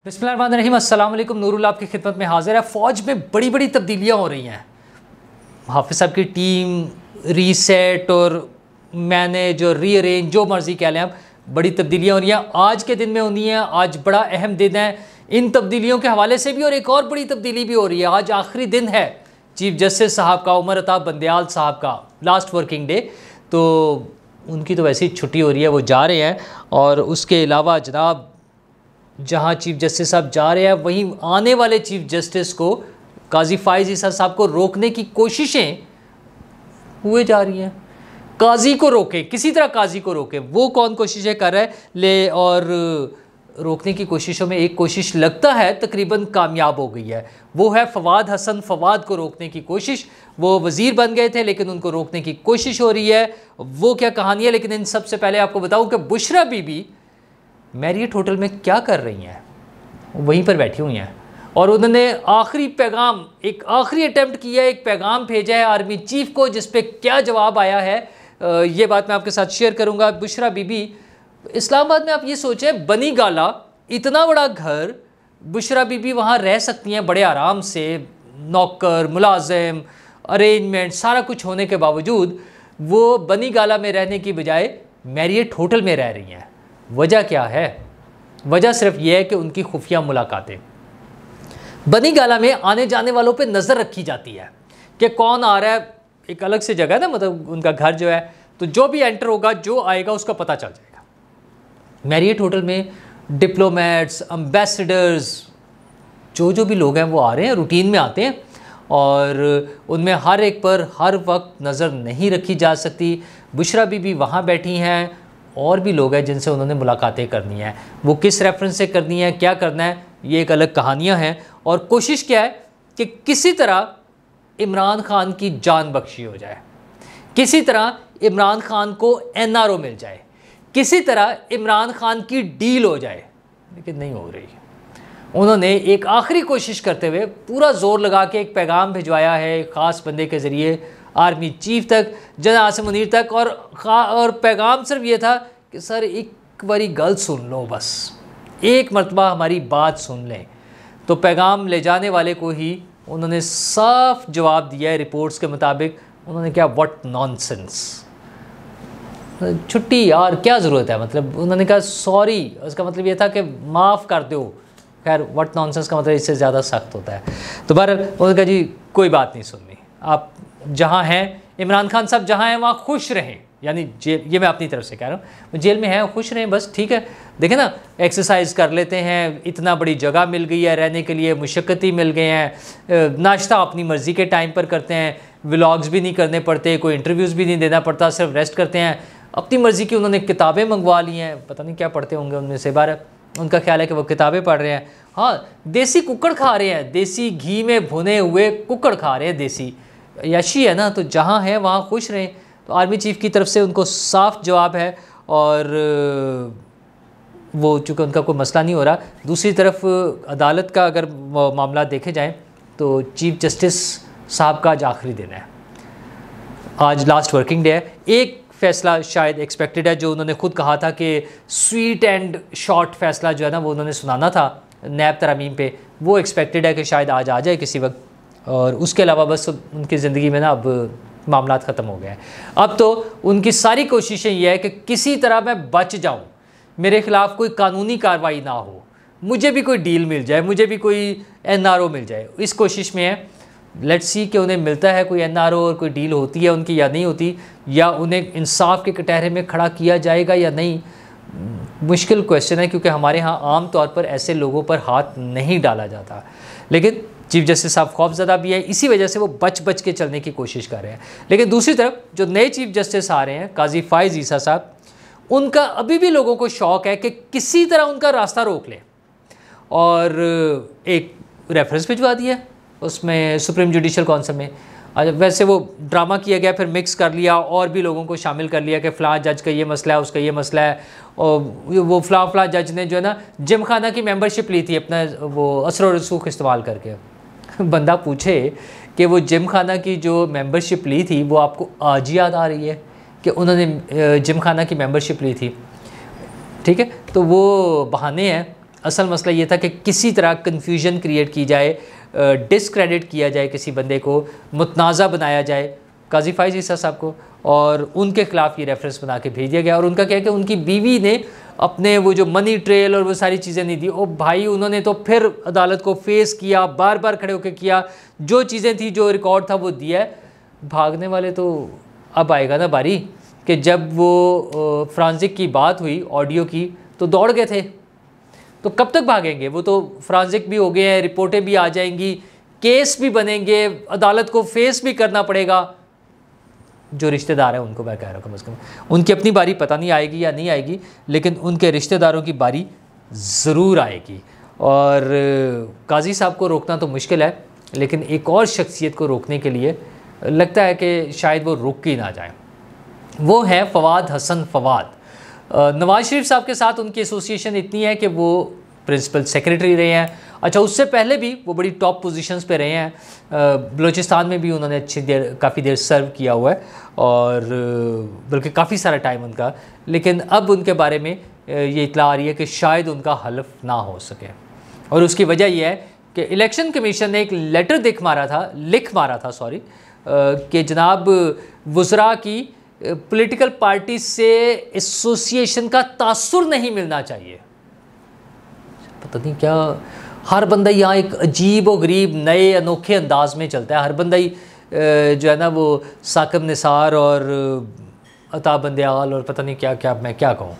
बिस्मिल्लाहिर्रहमानिर्रहीम, अस्सलाम वालेकुम। नूरुल आपकी खिदमत में हाजिर है। फ़ौज में बड़ी बड़ी तब्दीलियाँ हो रही हैं। हाफिज़ साहब की टीम रीसेट और मैनेज और रीअरेंज, जो मर्ज़ी कह लें आप, बड़ी तब्दीलियाँ हो रही हैं। आज के दिन में होनी है, आज बड़ा अहम दिन है इन तब्दीलियों के हवाले से भी, और एक और बड़ी तब्दीली भी हो रही है। आज आखिरी दिन है चीफ जस्टिस साहब का, उमर अता बंदयाल साहब का, लास्ट वर्किंग डे। तो उनकी तो वैसे ही छुट्टी हो रही है, वो जा रहे हैं। और उसके अलावा जनाब, जहाँ चीफ जस्टिस साहब जा रहे हैं वहीं आने वाले चीफ जस्टिस को, काजी फाइज़ ईसा साहब को रोकने की कोशिशें हुए जा रही हैं। काजी को रोके, किसी तरह काजी को रोके, वो कौन कोशिशें कर रहा है ले, और रोकने की कोशिशों में एक कोशिश लगता है तकरीबन कामयाब हो गई है। वो है फवाद हसन, फवाद को रोकने की कोशिश। वो वज़ीर बन गए थे लेकिन उनको रोकने की कोशिश हो रही है। वो क्या कहानी है, लेकिन इन सबसे पहले आपको बताऊँ कि बुशरा बीबी मैरियट होटल में क्या कर रही हैं, वहीं पर बैठी हुई हैं। और उन्होंने आखिरी पैगाम, एक आखिरी अटैम्प्ट किया है, एक पैगाम भेजा है आर्मी चीफ को, जिस पे क्या जवाब आया है ये बात मैं आपके साथ शेयर करूंगा। बुशरा बीबी इस्लामाबाद में, आप ये सोचें, बनी गाला, इतना बड़ा घर, बुशरा बीबी वहाँ रह सकती हैं बड़े आराम से, नौकर, मुलाजिम, अरेंजमेंट सारा कुछ होने के बावजूद वो बनी गाला में रहने की बजाय मैरियट होटल में रह रही हैं। वजह क्या है? वजह सिर्फ यह है कि उनकी खुफिया मुलाकातें, बनी गाला में आने जाने वालों पे नज़र रखी जाती है कि कौन आ रहा है। एक अलग से जगह है ना, मतलब उनका घर जो है, तो जो भी एंटर होगा, जो आएगा, उसका पता चल जाएगा। मैरियट होटल में डिप्लोमेट्स, एम्बेसडर्स, जो भी लोग हैं वो आ रहे हैं, रूटीन में आते हैं, और उनमें हर एक पर हर वक्त नज़र नहीं रखी जा सकती। बुशरा बीबी वहाँ बैठी हैं, और भी लोग हैं जिनसे उन्होंने मुलाकातें करनी है। वो किस रेफरेंस से करनी है, क्या करना है, ये एक अलग कहानियाँ हैं। और कोशिश क्या है कि किसी तरह इमरान खान की जान बख्शी हो जाए, किसी तरह इमरान खान को NRO मिल जाए, किसी तरह इमरान खान की डील हो जाए, लेकिन नहीं हो रही। उन्होंने एक आखिरी कोशिश करते हुए पूरा जोर लगा के एक पैगाम भिजवाया है एक ख़ास बंदे के ज़रिए आर्मी चीफ तक, जनरल आसिम मुनीर तक, और पैगाम सिर्फ ये था कि सर एक बारी गल सुन लो, बस एक मरतबा हमारी बात सुन लें। तो पैगाम ले जाने वाले को ही उन्होंने साफ जवाब दिया है। रिपोर्ट्स के मुताबिक उन्होंने क्या, व्हाट नॉनसेंस, छुट्टी यार, क्या ज़रूरत है, मतलब उन्होंने कहा सॉरी, उसका मतलब ये था कि माफ़ कर दो। खैर, व्हाट नॉनसेंस का मतलब इससे ज़्यादा सख्त होता है। तो बहरहाल उन्होंने कहा जी कोई बात नहीं सुननी, आप जहाँ हैं, इमरान खान साहब जहाँ हैं वहाँ खुश रहें, यानी जेल, ये मैं अपनी तरफ से कह रहा हूँ, जेल में हैं, खुश रहें, बस ठीक है। देखें ना, एक्सरसाइज कर लेते हैं, इतना बड़ी जगह मिल गई है रहने के लिए, मुशक्क़ती मिल गए हैं, नाश्ता अपनी मर्ज़ी के टाइम पर करते हैं, व्लॉग्स भी नहीं करने पड़ते, कोई इंटरव्यूज़ भी नहीं देना पड़ता, सिर्फ रेस्ट करते हैं अपनी मर्ज़ी की। उन्होंने किताबें मंगवा ली हैं, पता नहीं क्या पढ़ते होंगे उनमें से, बार उनका ख्याल है कि वो किताबें पढ़ रहे हैं। हाँ, देसी कुक्कड़ खा रहे हैं, देसी घी में भुने हुए कुक्कड़ खा रहे हैं, देसी याशी है ना। तो जहाँ है वहाँ खुश रहें। तो आर्मी चीफ की तरफ से उनको साफ जवाब है, और वो चूँकि उनका कोई मसला नहीं हो रहा। दूसरी तरफ अदालत का अगर मामला देखे जाएं तो चीफ जस्टिस साहब का आज आखिरी दिन है, आज लास्ट वर्किंग डे है। एक फ़ैसला शायद एक्सपेक्टेड है, जो उन्होंने खुद कहा था कि स्वीट एंड शॉर्ट फ़ैसला जो है ना, वो उन्होंने सुनाना था नैब तरमीम पे, वो एक्सपेक्टेड है कि शायद आज आ जाए किसी वक्त। और उसके अलावा बस उनकी ज़िंदगी में ना अब मामलात ख़त्म हो गए हैं। अब तो उनकी सारी कोशिशें ये है कि किसी तरह मैं बच जाऊं, मेरे ख़िलाफ़ कोई कानूनी कार्रवाई ना हो, मुझे भी कोई डील मिल जाए, मुझे भी कोई NRO मिल जाए, इस कोशिश में है। लेट्स सी कि उन्हें मिलता है कोई NRO और कोई डील होती है उनकी या नहीं होती, या उन्हें इंसाफ के कटहरे में खड़ा किया जाएगा या नहीं। मुश्किल क्वेश्चन है, क्योंकि हमारे यहाँ आम तौर पर ऐसे लोगों पर हाथ नहीं डाला जाता। लेकिन चीफ जस्टिस साहब खौफज़दा भी है, इसी वजह से वो बच के चलने की कोशिश कर रहे हैं। लेकिन दूसरी तरफ जो नए चीफ जस्टिस आ रहे हैं, काजी फाइज़ ईसा साहब, उनका अभी भी लोगों को शौक़ है कि किसी तरह उनका रास्ता रोक लें, और एक रेफरेंस भिजवा दिया उसमें सुप्रीम जुडिशल काउंसिल में। वैसे वो ड्रामा किया गया, फिर मिक्स कर लिया और भी लोगों को शामिल कर लिया कि फ़लाँ जज का ये मसला है, उसका ये मसला है, और वो फ़लाँ जज ने जो है ना जिम खाना की मेंबरशिप ली थी अपना वो असर और रसूख इस्तेमाल करके। बंदा पूछे कि वो जिम खाना की जो मेंबरशिप ली थी वो आपको आज याद आ रही है कि उन्होंने जिम खाना की मेंबरशिप ली थी? ठीक है, तो वो बहाने हैं। असल मसला ये था कि किसी तरह कन्फ्यूजन क्रिएट की जाए, डिसक्रेडिट किया जाए, किसी बंदे को मुतनाज़ा बनाया जाए काजी फाइज़ ईसा साहब को, और उनके ख़िलाफ़ ये रेफरेंस बना के भेज दिया गया। और उनका क्या है कि उनकी बीवी ने अपने वो जो मनी ट्रेल और वो सारी चीज़ें नहीं दी। ओ भाई, उन्होंने तो फिर अदालत को फेस किया, बार बार खड़े होकर किया, जो चीज़ें थी, जो रिकॉर्ड था वो दिया है। भागने वाले तो अब आएगा ना बारी कि जब वो फ्रांसिक की बात हुई ऑडियो की तो दौड़ गए थे, तो कब तक भागेंगे? वो तो फ्रांसिक भी हो गए हैं, रिपोर्टें भी आ जाएंगी, केस भी बनेंगे, अदालत को फेस भी करना पड़ेगा। जो रिश्तेदार हैं उनको मैं कह रहा हूँ, कम से कम उनकी अपनी बारी पता नहीं आएगी या नहीं आएगी, लेकिन उनके रिश्तेदारों की बारी ज़रूर आएगी। और काजी साहब को रोकना तो मुश्किल है, लेकिन एक और शख्सियत को रोकने के लिए लगता है कि शायद वो रुक ही ना जाए। वो है फवाद हसन फवाद। नवाज शरीफ साहब के साथ उनकी एसोसिएशन इतनी है कि वो प्रिंसिपल सेक्रेटरी रहे हैं। अच्छा, उससे पहले भी वो बड़ी टॉप पोजीशंस पे रहे हैं। बलूचिस्तान में भी उन्होंने काफ़ी देर सर्व किया हुआ है, और बल्कि काफ़ी सारा टाइम उनका। लेकिन अब उनके बारे में ये इतला आ रही है कि शायद उनका हल्फ ना हो सके, और उसकी वजह यह है कि इलेक्शन कमीशन ने एक लेटर लिख मारा था कि जनाब वज़रा की पॉलिटिकल पार्टी से एसोसिएशन का तासुर नहीं मिलना चाहिए। पता नहीं क्या, हर बंदा यहाँ एक अजीब व गरीब नए अनोखे अंदाज में चलता है। हर बंदा ही जो है ना वो साकिब निसार और अता बंदयाल और पता नहीं क्या क्या, मैं क्या कहूँ,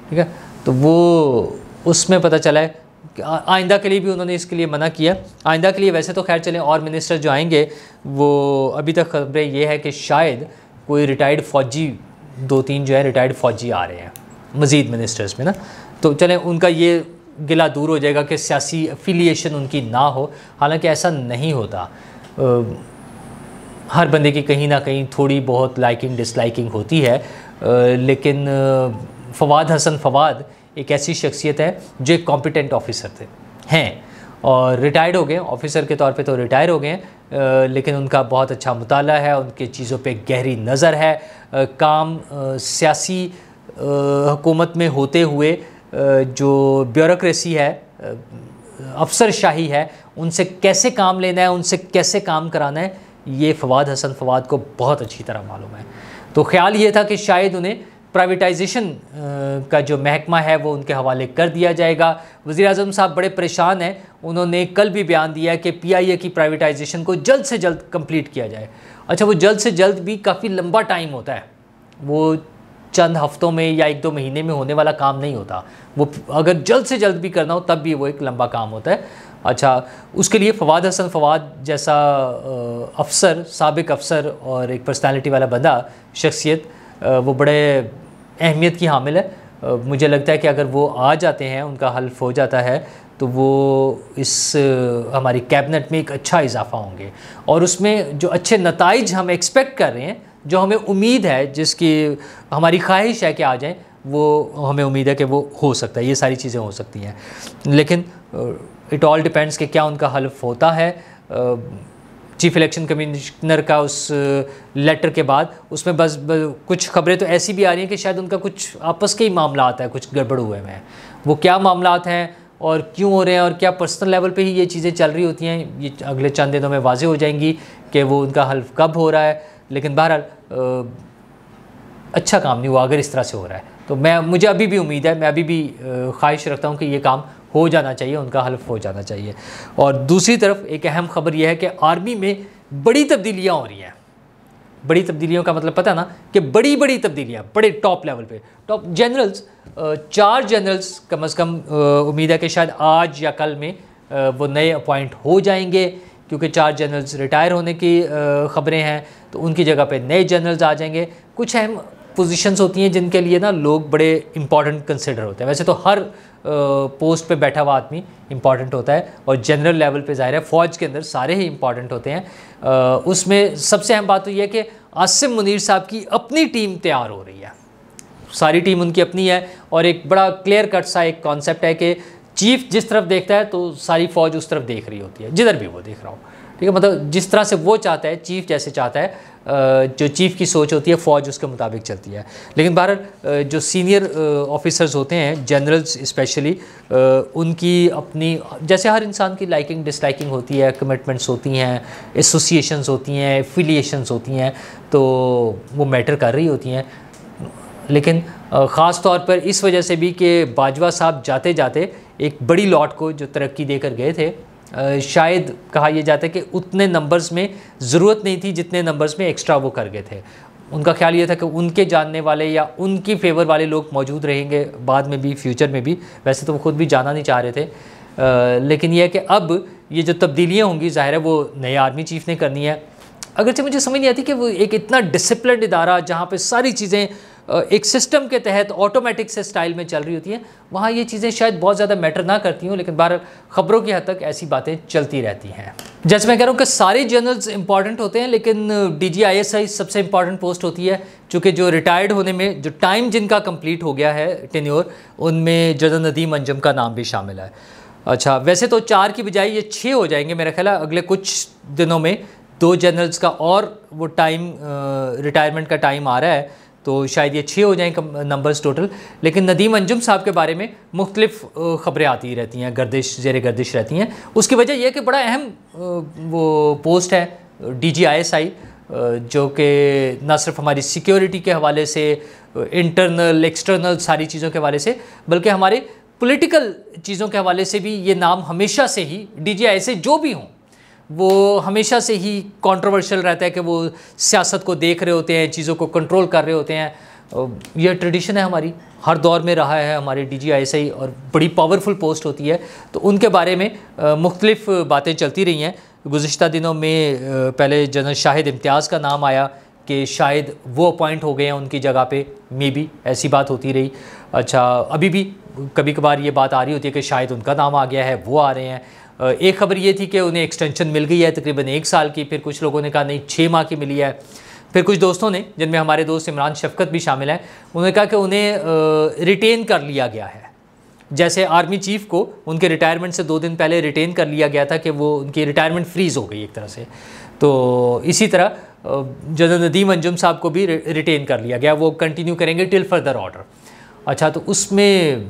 ठीक है। तो वो उसमें पता चला है कि आइंदा के लिए भी उन्होंने इसके लिए मना किया। आइंदा के लिए वैसे तो खैर चलें, और मिनिस्टर जो आएंगे वो अभी तक खबरें ये है कि शायद कोई रिटायर्ड फ़ौजी 2-3 जो है रिटायर्ड फ़ौजी आ रहे हैं मज़ीद मिनिस्टर्स में ना, तो चलें उनका ये गिला दूर हो जाएगा कि सियासी एफिलिएशन उनकी ना हो। हालांकि ऐसा नहीं होता, हर बंदे की कहीं ना कहीं थोड़ी बहुत लाइकिंग डिसलाइकिंग होती है, लेकिन फवाद हसन फवाद एक ऐसी शख्सियत है जो एक कॉम्पिटेंट ऑफिसर हैं और रिटायर्ड हो गए, ऑफिसर के तौर पे तो रिटायर हो गए हैं, लेकिन उनका बहुत अच्छा मुताला है, उनके चीज़ों पे गहरी नज़र है। काम सियासी हुकूमत में होते हुए जो ब्यूरोक्रेसी है, अफसरशाही है, उनसे कैसे काम लेना है, उनसे कैसे काम कराना है, ये फवाद हसन फवाद को बहुत अच्छी तरह मालूम है। तो ख्याल ये था कि शायद उन्हें प्राइवेटाइजेशन का जो महकमा है वो उनके हवाले कर दिया जाएगा। वज़ीर-ए-आज़म साहब बड़े परेशान हैं, उन्होंने कल भी बयान दिया है कि PIA की प्राइवेटाइजेशन को जल्द से जल्द कंप्लीट किया जाए। अच्छा, वो जल्द से जल्द भी काफ़ी लंबा टाइम होता है, वो चंद हफ्तों में या 1-2 महीने में होने वाला काम नहीं होता। वो अगर जल्द से जल्द भी करना हो तब भी वो एक लंबा काम होता है। अच्छा, उसके लिए फवाद हसन फवाद जैसा अफसर, साबिक अफसर और एक पर्सनालिटी वाला बंदा, शख्सियत, वो बड़े अहमियत की हामिल है। मुझे लगता है कि अगर वो आ जाते हैं, उनका हल्फ हो जाता है, तो वो इस हमारी कैबिनेट में एक अच्छा इजाफा होंगे, और उसमें जो अच्छे नताइज हम एक्सपेक्ट कर रहे हैं, जो हमें उम्मीद है, जिसकी हमारी ख्वाहिश है कि आ जाएं, वो हमें उम्मीद है कि वो हो सकता है, ये सारी चीज़ें हो सकती हैं। लेकिन इट ऑल डिपेंड्स कि क्या उनका हल्फ होता है। चीफ इलेक्शन कमिश्नर का उस लेटर के बाद उसमें बस कुछ खबरें तो ऐसी भी आ रही हैं कि शायद उनका कुछ आपस के ही मामला आता है, कुछ गड़बड़ हुए हैं। वो क्या मामलात हैं और क्यों हो रहे हैं और क्या पर्सनल लेवल पे ही ये चीज़ें चल रही होती हैं, ये अगले चंद दिनों में वाज़ेह हो जाएंगी कि वो उनका हल्फ कब हो रहा है। लेकिन बहरहाल अच्छा काम नहीं हुआ अगर इस तरह से हो रहा है, तो मुझे अभी भी उम्मीद है, मैं अभी भी ख्वाहिश रखता हूँ कि ये काम हो जाना चाहिए, उनका हल्फ हो जाना चाहिए। और दूसरी तरफ एक अहम खबर यह है कि आर्मी में बड़ी तब्दीलियाँ हो रही हैं। बड़ी तब्दीलियों का मतलब पता ना कि बड़ी तब्दीलियाँ, बड़े टॉप लेवल पे, टॉप जनरल्स, 4 जनरल्स कम अज़ कम उम्मीद है कि शायद आज या कल में वो नए अपॉइंट हो जाएंगे, क्योंकि 4 जनरल्स रिटायर होने की ख़बरें हैं, तो उनकी जगह पे नए जनरल्स आ जाएंगे। कुछ अहम पोजीशंस होती हैं जिनके लिए ना लोग बड़े इंपॉर्टेंट कंसिडर होते हैं। वैसे तो हर पोस्ट पे बैठा हुआ आदमी इंपॉर्टेंट होता है, और जनरल लेवल पे ज़ाहिर है फ़ौज के अंदर सारे ही इंपॉर्टेंट होते हैं। उसमें सबसे अहम बात तो यह है कि आसिम मुनीर साहब की अपनी टीम तैयार हो रही है, सारी टीम उनकी अपनी है, और एक बड़ा क्लियर कट सा एक कॉन्सेप्ट है कि चीफ जिस तरफ देखता है तो सारी फ़ौज उस तरफ देख रही होती है, जिधर भी वो देख रहा हो, ठीक है, मतलब जिस तरह से वो चाहता है, चीफ जैसे चाहता है, जो चीफ की सोच होती है फ़ौज उसके मुताबिक चलती है। लेकिन बहरहाल जो सीनियर ऑफिसर्स होते हैं, जनरल्स स्पेशली, उनकी अपनी, जैसे हर इंसान की लाइकिंग डिसलाइकिंग होती है, कमिटमेंट्स होती हैं, एसोसिएशंस होती हैं, एफिलिएशंस होती हैं, तो वो मैटर कर रही होती हैं। लेकिन ख़ास तौर पर इस वजह से भी कि बाजवा साहब जाते जाते एक बड़ी लॉट को जो तरक्की देकर गए थे, शायद कहा यह जाता है कि उतने नंबर्स में ज़रूरत नहीं थी जितने नंबर्स में एक्स्ट्रा वो कर गए थे। उनका ख्याल ये था कि उनके जानने वाले या उनकी फेवर वाले लोग मौजूद रहेंगे बाद में भी, फ्यूचर में भी। वैसे तो वो खुद भी जाना नहीं चाह रहे थे, लेकिन यह है कि अब ये जो तब्दीलियाँ होंगी, ज़ाहिर है वो नए आर्मी चीफ़ ने करनी है। अगरचे मुझे समझ नहीं आती कि वो एक इतना डिसिप्लिन्ड इदारा जहाँ पे सारी चीज़ें एक सिस्टम के तहत ऑटोमेटिक से स्टाइल में चल रही होती हैं, वहाँ ये चीज़ें शायद बहुत ज़्यादा मैटर ना करती हों, लेकिन बहरहाल ख़बरों की हद तक ऐसी बातें चलती रहती हैं। जैसे मैं कह रहा हूँ कि सारे जनरल्स इंपॉर्टेंट होते हैं, लेकिन DGISI सबसे इंपॉर्टेंट पोस्ट होती है, चूँकि जो रिटायर्ड होने में जो टाइम जिनका कंप्लीट हो गया है टेन्योर, उनमें जनरल नदीम अंजुम का नाम भी शामिल है। अच्छा, वैसे तो 4 की बजाय ये 6 हो जाएंगे मेरा ख्याल है, अगले कुछ दिनों में 2 जनरल्स का और वो टाइम, रिटायरमेंट का टाइम आ रहा है, तो शायद ये 6 हो जाएँ नंबर्स टोटल। लेकिन नदीम अंजुम साहब के बारे में मुख्तलिफ ख़बरें आती रहती हैं, ज़ेर गर्दिश रहती हैं। उसकी वजह यह कि बड़ा अहम वो पोस्ट है DGISI, जो कि न सिर्फ हमारी सिक्योरिटी के हवाले से, इंटरनल एक्सटर्नल सारी चीज़ों के हवाले से, बल्कि हमारे पॉलिटिकल चीज़ों के हवाले से भी ये नाम हमेशा से ही, DGISI जो भी हों, वो हमेशा से ही कंट्रोवर्शियल रहता है कि वो सियासत को देख रहे होते हैं, चीज़ों को कंट्रोल कर रहे होते हैं। यह ट्रेडिशन है हमारी, हर दौर में रहा है हमारे DGISI, और बड़ी पावरफुल पोस्ट होती है, तो उनके बारे में मुख्तलिफ बातें चलती रही हैं। गुज़िश्ता दिनों में पहले जनरल शाहिद इम्तियाज़ का नाम आया कि शायद वो अपॉइंट हो गए हैं उनकी जगह पे, मे बी ऐसी बात होती रही। अच्छा, अभी भी कभी कभार ये बात आ रही होती है कि शायद उनका नाम आ गया है, वो आ रहे हैं। एक खबर ये थी कि उन्हें एक्सटेंशन मिल गई है तकरीबन 1 साल की, फिर कुछ लोगों ने कहा नहीं 6 माह की मिली है, फिर कुछ दोस्तों ने, जिनमें हमारे दोस्त इमरान शफकत भी शामिल हैं, उन्होंने कहा कि उन्हें रिटेन कर लिया गया है। जैसे आर्मी चीफ़ को उनके रिटायरमेंट से 2 दिन पहले रिटेन कर लिया गया था कि वो उनकी रिटायरमेंट फ्रीज़ हो गई एक तरह से, तो इसी तरह जनरल नदीम अंजुम साहब को भी रिटेन कर लिया गया, वो कंटिन्यू करेंगे टिल फर्दर ऑर्डर। अच्छा, तो उसमें,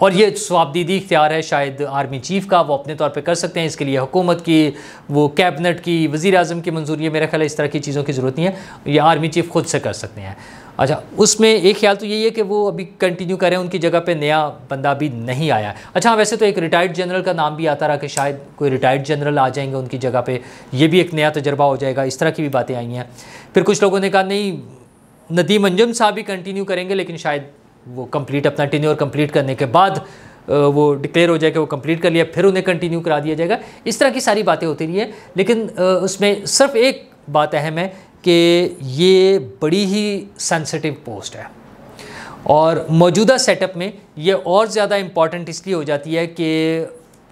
और ये स्वाबदीदी इख्तियार है शायद आर्मी चीफ़ का, वो अपने तौर पे कर सकते हैं, इसके लिए हुकूमत की, वो कैबिनेट की, वज़ीर-ए-आज़म की मंजूरी है, मेरा ख्याल है इस तरह की चीज़ों की ज़रूरत नहीं है, ये आर्मी चीफ़ खुद से कर सकते हैं। अच्छा, उसमें एक ख्याल तो यही है कि वो अभी कंटिन्यू करें, उनकी जगह पे नया बंदा भी नहीं आया। अच्छा, वैसे तो एक रिटायर्ड जनरल का नाम भी आता रहा कि शायद कोई रिटायर्ड जनरल आ जाएंगे उनकी जगह पे, ये भी एक नया तजर्बा हो जाएगा, इस तरह की भी बातें आई हैं। फिर कुछ लोगों ने कहा नहीं, नदीम अंजुम साहब भी कंटिन्यू करेंगे, लेकिन शायद वो कंप्लीट अपना टेन्योर कंप्लीट करने के बाद वो डिक्लेयर हो जाए कि वो कंप्लीट कर लिया, फिर उन्हें कंटिन्यू करा दिया जाएगा। इस तरह की सारी बातें होती रही हैं, लेकिन उसमें सिर्फ एक बात अहम है कि ये बड़ी ही सेंसिटिव पोस्ट है, और मौजूदा सेटअप में ये और ज़्यादा इम्पॉर्टेंट इसलिए हो जाती है कि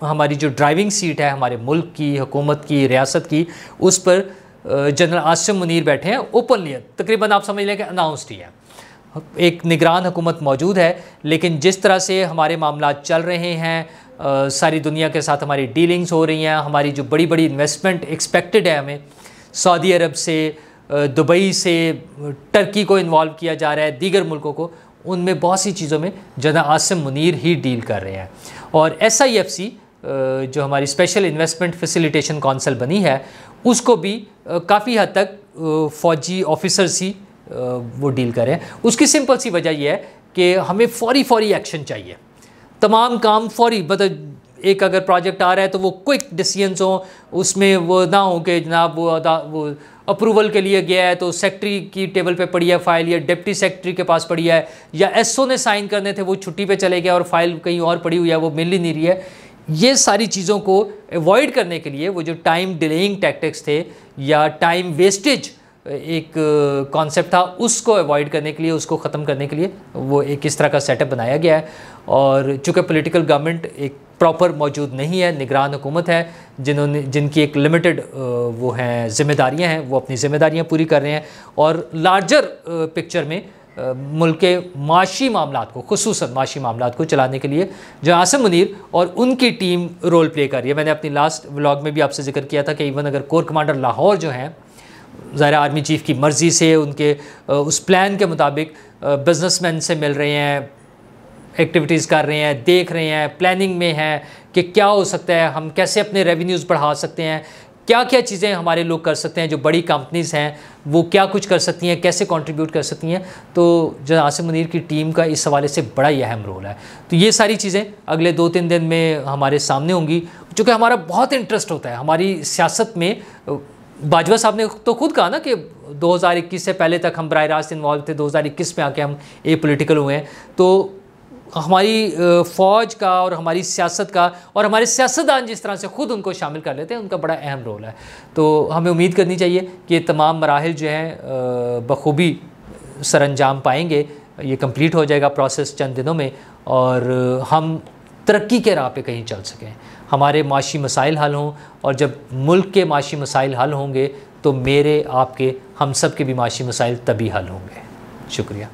हमारी जो ड्राइविंग सीट है हमारे मुल्क की, हुकूमत की, रियासत की, उस पर जनरल आसिम मुनीर बैठे हैं ओपनली, तकरीबन आप समझ लें कि अनाउंसड ही है। एक निगरान हुकूमत मौजूद है, लेकिन जिस तरह से हमारे मामला चल रहे हैं, सारी दुनिया के साथ हमारी डीलिंग्स हो रही हैं, हमारी जो बड़ी बड़ी इन्वेस्टमेंट एक्सपेक्टेड है हमें, सऊदी अरब से, दुबई से, टर्की को इन्वॉल्व किया जा रहा है, दीगर मुल्कों को, उनमें बहुत सी चीज़ों में जनरल आसिम मुनीर ही डील कर रहे हैं। और SIFC जो हमारी स्पेशल इन्वेस्टमेंट फैसिलिटेशन काउंसिल बनी है, उसको भी काफ़ी हद तक फ़ौजी ऑफिसर्स ही वो डील कर रहे हैं। उसकी सिंपल सी वजह यह है कि हमें फौरी एक्शन चाहिए, तमाम काम फौरी, मतलब एक अगर प्रोजेक्ट आ रहा है तो वो क्विक डिसीजंस हो, उसमें वो ना हो कि जनाब वो अप्रूवल के लिए गया है तो सेक्रेटरी की टेबल पे पड़ी है फाइल, या डिप्टी सेक्रेटरी के पास पड़ी है, या SO ने साइन करने थे वो छुट्टी पे चले गया और फाइल कहीं और पड़ी हुई है, वो मिल ही नहीं रही है। ये सारी चीज़ों को अवॉइड करने के लिए वो जो टाइम डिलेइंग टैक्टिक्स थे या टाइम वेस्टेज एक कॉन्सेप्ट था, उसको अवॉइड करने के लिए, उसको ख़त्म करने के लिए वो एक इस तरह का सेटअप बनाया गया है। और चूँकि पॉलिटिकल गवर्नमेंट एक प्रॉपर मौजूद नहीं है, निगरान हुकूमत है, जिनकी एक लिमिटेड वो हैं ज़िम्मेदारियाँ हैं, वो अपनी ज़िम्मेदारियाँ पूरी कर रहे हैं, और लार्जर पिक्चर में मुल्क के माशी मामलात को, खुसूसन माशी मामलात को चलाने के लिए जो आसिम मुनीर और उनकी टीम रोल प्ले कर रही है। मैंने अपनी लास्ट व्लॉग में भी आपसे जिक्र किया था कि इवन अगर कोर कमांडर लाहौर जो हैं, ज़ाहिर आर्मी चीफ़ की मर्ज़ी से, उनके उस प्लान के मुताबिक बिजनेसमैन से मिल रहे हैं, एक्टिविटीज़ कर रहे हैं, देख रहे हैं, प्लानिंग में हैं कि क्या हो सकता है, हम कैसे अपने रेवेन्यूज़ बढ़ा सकते हैं, क्या क्या चीज़ें हमारे लोग कर सकते हैं, जो बड़ी कंपनीज़ हैं वो क्या कुछ कर सकती हैं, कैसे कंट्रीब्यूट कर सकती हैं। तो जो आसिम मुनीर की टीम का इस हवाले से बड़ा ही अहम रोल है। तो ये सारी चीज़ें अगले 2-3 दिन में हमारे सामने होंगी, चूँकि हमारा बहुत इंटरेस्ट होता है हमारी सियासत में। बाजवा साहब ने तो खुद कहा ना कि 2021 से पहले तक हम बराह रास्त इन्वॉल्व थे, 2021 में आके हम ए पोलिटिकल हुए हैं। तो हमारी फ़ौज का और हमारी सियासत का और हमारे सियासतदान जिस तरह से ख़ुद उनको शामिल कर लेते हैं, उनका बड़ा अहम रोल है। तो हमें उम्मीद करनी चाहिए कि ये तमाम मराहिल जो हैं बखूबी सरअंजाम पाएंगे, ये कंप्लीट हो जाएगा प्रोसेस चंद दिनों में, और हम तरक्की के राह पे कहीं चल सकें, हमारे माशी मसाइल हल हों। और जब मुल्क के माशी मसाइल हल होंगे तो मेरे, आपके, हम सब के भी माशी मसाइल तभी हल होंगे। शुक्रिया।